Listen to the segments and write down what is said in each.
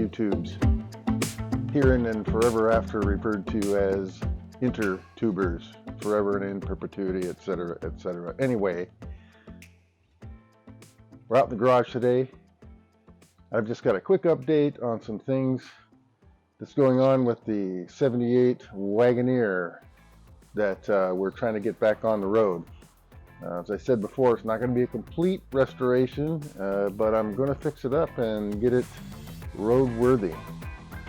tubes, herein and forever after referred to as intertubers, forever and in perpetuity, etc., etc. Anyway, we're out in the garage today. I've just got a quick update on some things that's going on with the 78 Wagoneer that we're trying to get back on the road. As I said before, it's not going to be a complete restoration, but I'm going to fix it up and get it roadworthy.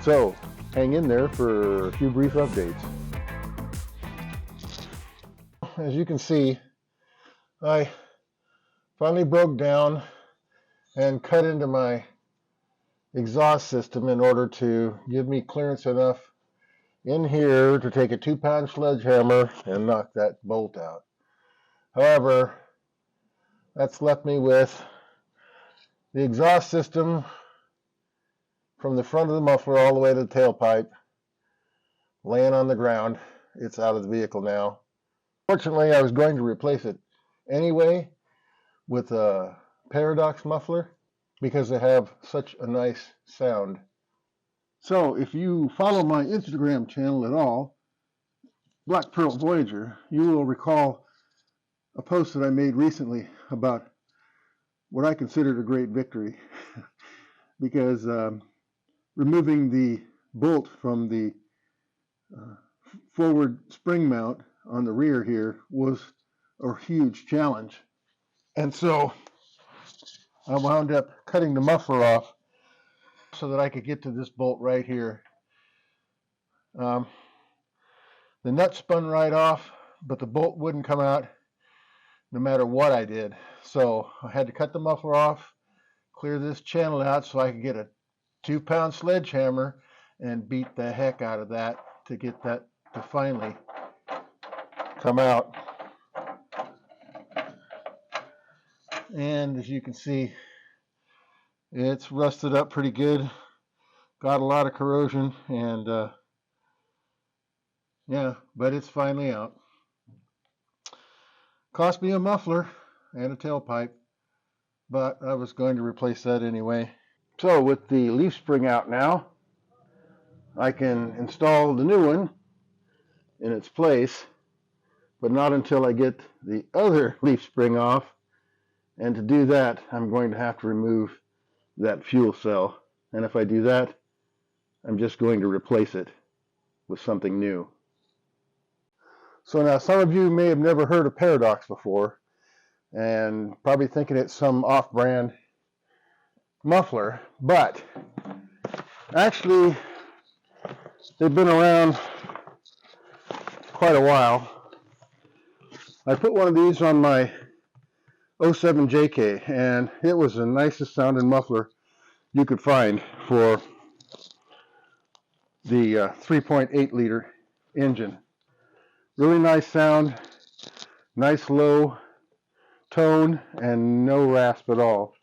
So hang in there for a few brief updates. As you can see, I finally broke down and cut into my exhaust system in order to give me clearance enough in here to take a 2-pound sledgehammer and knock that bolt out. However, that's left me with the exhaust system from the front of the muffler all the way to the tailpipe laying on the ground. It's out of the vehicle now. Fortunately, I was going to replace it anyway with a Paradox muffler because they have such a nice sound. So if you follow my Instagram channel at all, BlackPearl Voyager, you will recall a post that I made recently about what I considered a great victory because removing the bolt from the forward spring mount on the rear here was a huge challenge. And so I wound up cutting the muffler off so that I could get to this bolt right here. The nut spun right off, but the bolt wouldn't come out no matter what I did. So I had to cut the muffler off, clear this channel out so I could get a 2-pound sledgehammer and beat the heck out of that to get that to finally come out. And as you can see, it's rusted up pretty good, got a lot of corrosion, and yeah, but it's finally out. Cost me a muffler and a tailpipe, but I was going to replace that anyway. So with the leaf spring out now, I can install the new one in its place, but not until I get the other leaf spring off. And to do that, I'm going to have to remove that fuel cell. And if I do that, I'm just going to replace it with something new. So now some of you may have never heard of Paradox before and probably thinking it's some off-brand muffler, but actually they've been around quite a while. I put one of these on my 07 JK and it was the nicest sounding muffler you could find for the 3.8 liter engine. Really nice sound, nice low tone, and no rasp at all.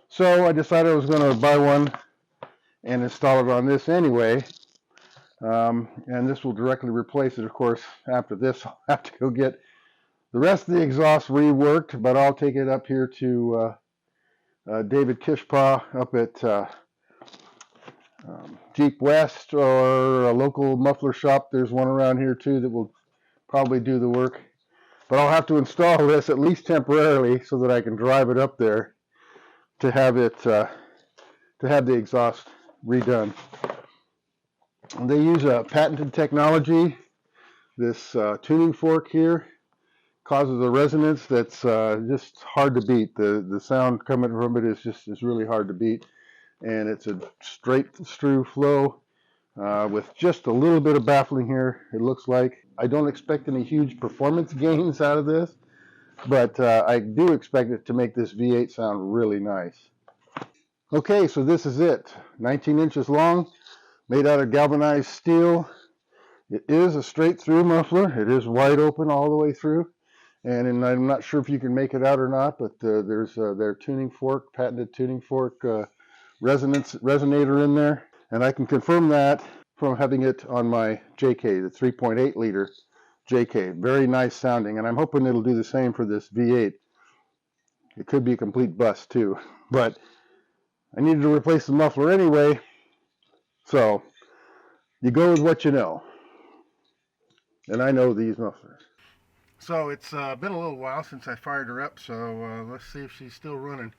So I decided I was going to buy one and install it on this anyway. And this will directly replace it. Of course, after this, I'll have to go get the rest of the exhaust reworked, but I'll take it up here to David Kishpaw up at Jeep West, or a local muffler shop. There's one around here too that will probably do the work, but I'll have to install this at least temporarily so that I can drive it up there to have it to have the exhaust redone. And they use a patented technology. This tuning fork here causes a resonance that's just hard to beat. The sound coming from it is really hard to beat, and it's a straight through flow with just a little bit of baffling here, it looks like. I don't expect any huge performance gains out of this, but I do expect it to make this V8 sound really nice. Okay, so this is it. 19 inches long, made out of galvanized steel. It is a straight through muffler. It is wide open all the way through. And I'm not sure if you can make it out or not, but there's their tuning fork, patented tuning fork resonator in there. And I can confirm that from having it on my JK, the 3.8 liter JK. Very nice sounding, and I'm hoping it'll do the same for this V8. It could be a complete bust too, but I needed to replace the muffler anyway, So you go with what you know. And I know these mufflers. So it's been a little while since I fired her up, so let's see if she's still running.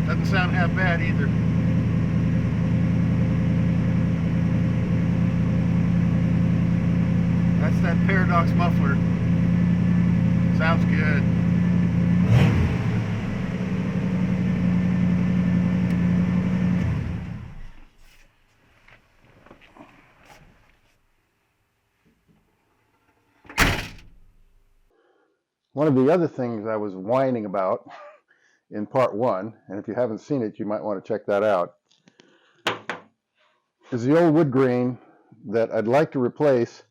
Doesn't sound half bad either. That's that Paradox muffler. Sounds good. One of the other things I was whining about in part one, and if you haven't seen it, you might want to check that out, is the old wood grain that I'd like to replace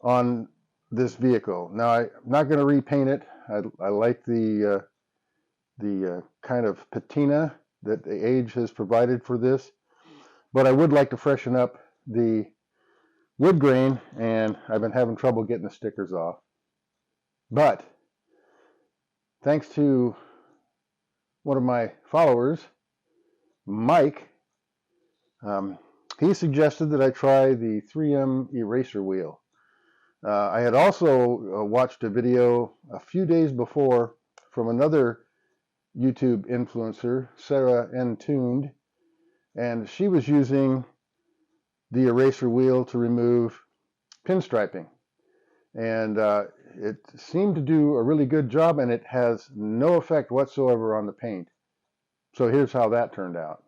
on this vehicle. Now, I'm not going to repaint it. I like the kind of patina that the age has provided for this, but I would like to freshen up the wood grain, and I've been having trouble getting the stickers off. But thanks to one of my followers, Mike, he suggested that I try the 3M eraser wheel. I had also watched a video a few days before from another YouTube influencer, Sarah N. Tuned, and she was using the eraser wheel to remove pinstriping. And it seemed to do a really good job, and it has no effect whatsoever on the paint. So here's how that turned out.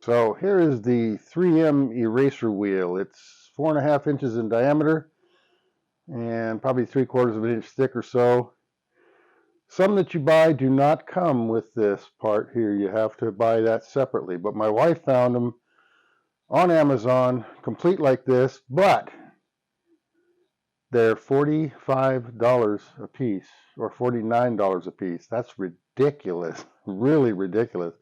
So here is the 3M eraser wheel. It's 4.5 inches in diameter and probably 3/4 of an inch thick or so. Some that you buy do not come with this part here. You have to buy that separately. But my wife found them on Amazon, complete like this, but they're $45 a piece or $49 a piece. That's ridiculous, really ridiculous.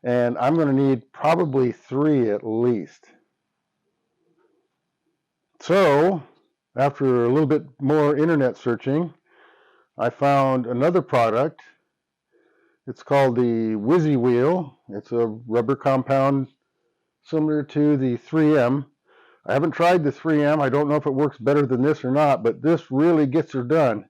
And I'm going to need probably 3 at least. So after a little bit more internet searching, I found another product. It's called the Whizzy Wheel. It's a rubber compound similar to the 3M. I haven't tried the 3M. I don't know if it works better than this or not, but this really gets her done.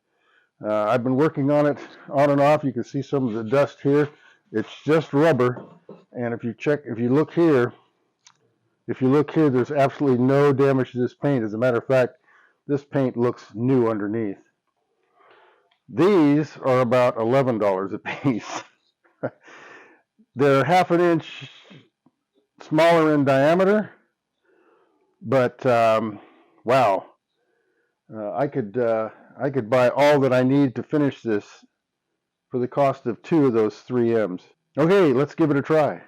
I've been working on it on and off. You can see some of the dust here. It's just rubber. And if you look here, there's absolutely no damage to this paint. As a matter of fact, this paint looks new underneath. These are about $11 a piece. They're 1/2 inch smaller in diameter, but wow, I could buy all that I need to finish this for the cost of 2 of those 3Ms. Okay, let's give it a try.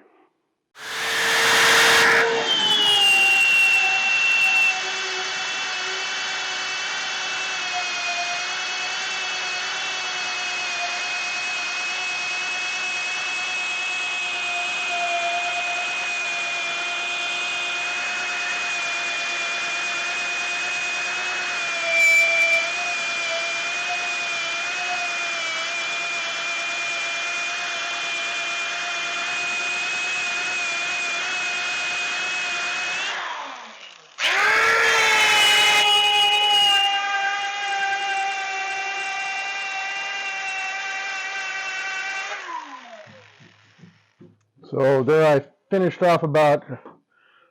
So there I finished off about,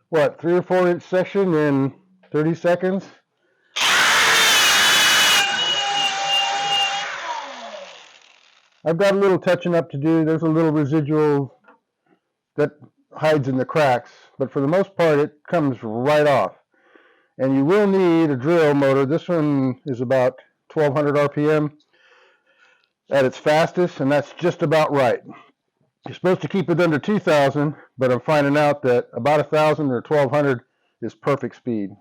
what, 3 or 4 inch section in 30 seconds. I've got a little touching up to do. There's a little residual that hides in the cracks, but for the most part it comes right off. And you will need a drill motor. This one is about 1200 RPM at its fastest, and that's just about right. You're supposed to keep it under 2000, but I'm finding out that about 1000 or 1200 is perfect speed.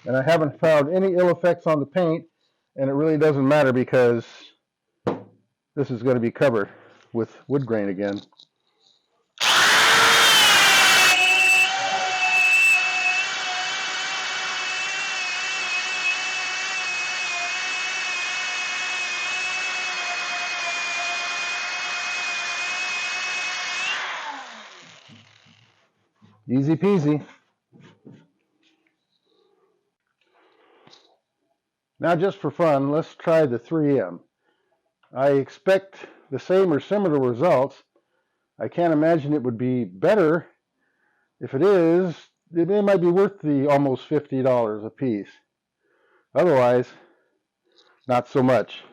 And I haven't found any ill effects on the paint, and it really doesn't matter because this is going to be covered with wood grain again. Easy peasy. Now just for fun, let's try the 3M. I expect the same or similar results. I can't imagine it would be better. If it is, it might be worth the almost $50 a piece. Otherwise, not so much.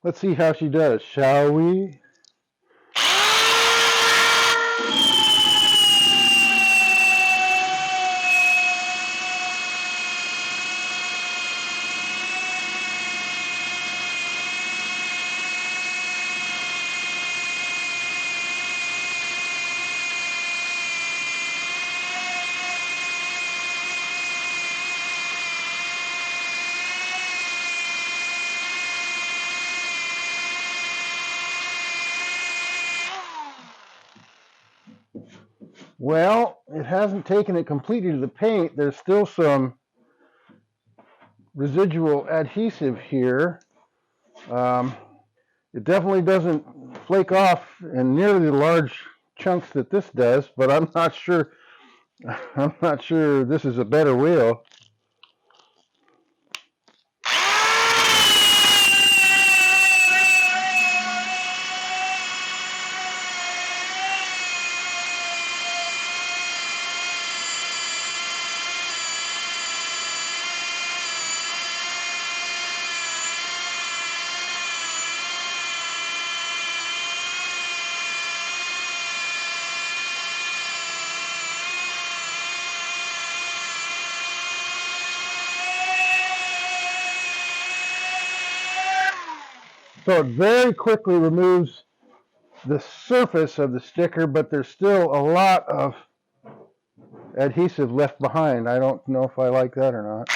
Let's see how she does, shall we? Well, it hasn't taken it completely to the paint. There's still some residual adhesive here. It definitely doesn't flake off in nearly the large chunks that this does, but I'm not sure this is a better wheel. So it very quickly removes the surface of the sticker, but there's still a lot of adhesive left behind. I don't know if I like that or not.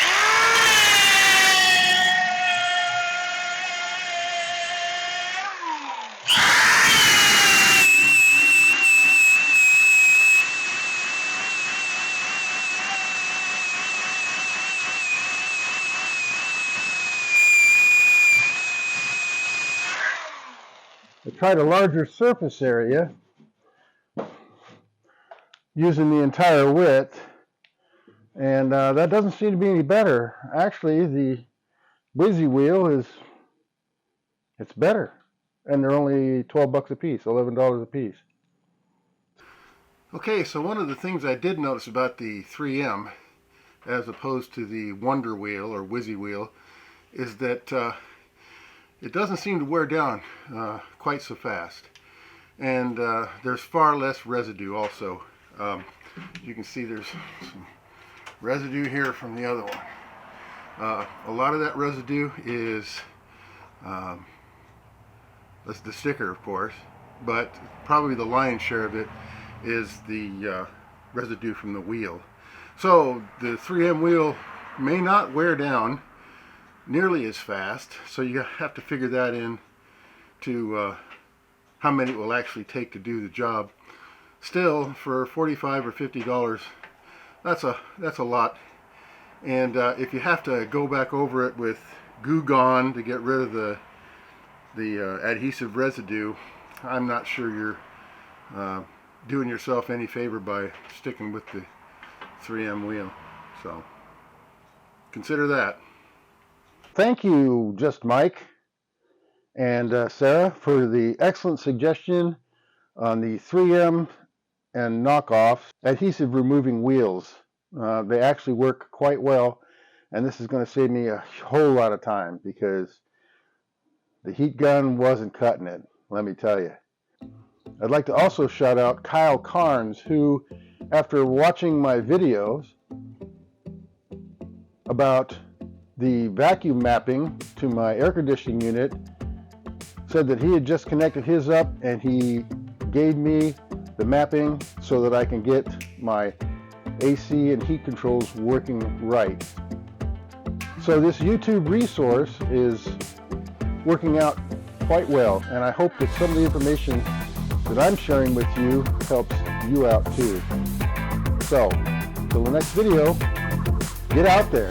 I tried a larger surface area using the entire width, and that doesn't seem to be any better. Actually, the Whizzy wheel it's better, and they're only 12 bucks a piece, $11 a piece. Okay, so one of the things I did notice about the 3M as opposed to the Wonder wheel or Whizzy wheel is that it doesn't seem to wear down quite so fast, and there's far less residue also. You can see there's some residue here from the other one. A lot of that residue is that's the sticker, of course, but probably the lion's share of it is the residue from the wheel. So the 3M wheel may not wear down nearly as fast, so you have to figure that in to how many it will actually take to do the job. still for $45 or $50, that's a lot. And if you have to go back over it with Goo Gone to get rid of the adhesive residue, I'm not sure you're doing yourself any favor by sticking with the 3M wheel. So consider that. Thank you, Just Mike and Sarah, for the excellent suggestion on the 3M and knockoff adhesive removing wheels. They actually work quite well, and this is going to save me a whole lot of time because the heat gun wasn't cutting it, let me tell you. I'd like to also shout out Kyle Carnes, who, after watching my videos about the vacuum mapping to my air conditioning unit, said that he had just connected his up and he gave me the mapping so that I can get my AC and heat controls working right. So this YouTube resource is working out quite well, and I hope that some of the information that I'm sharing with you helps you out too. So, till the next video, get out there.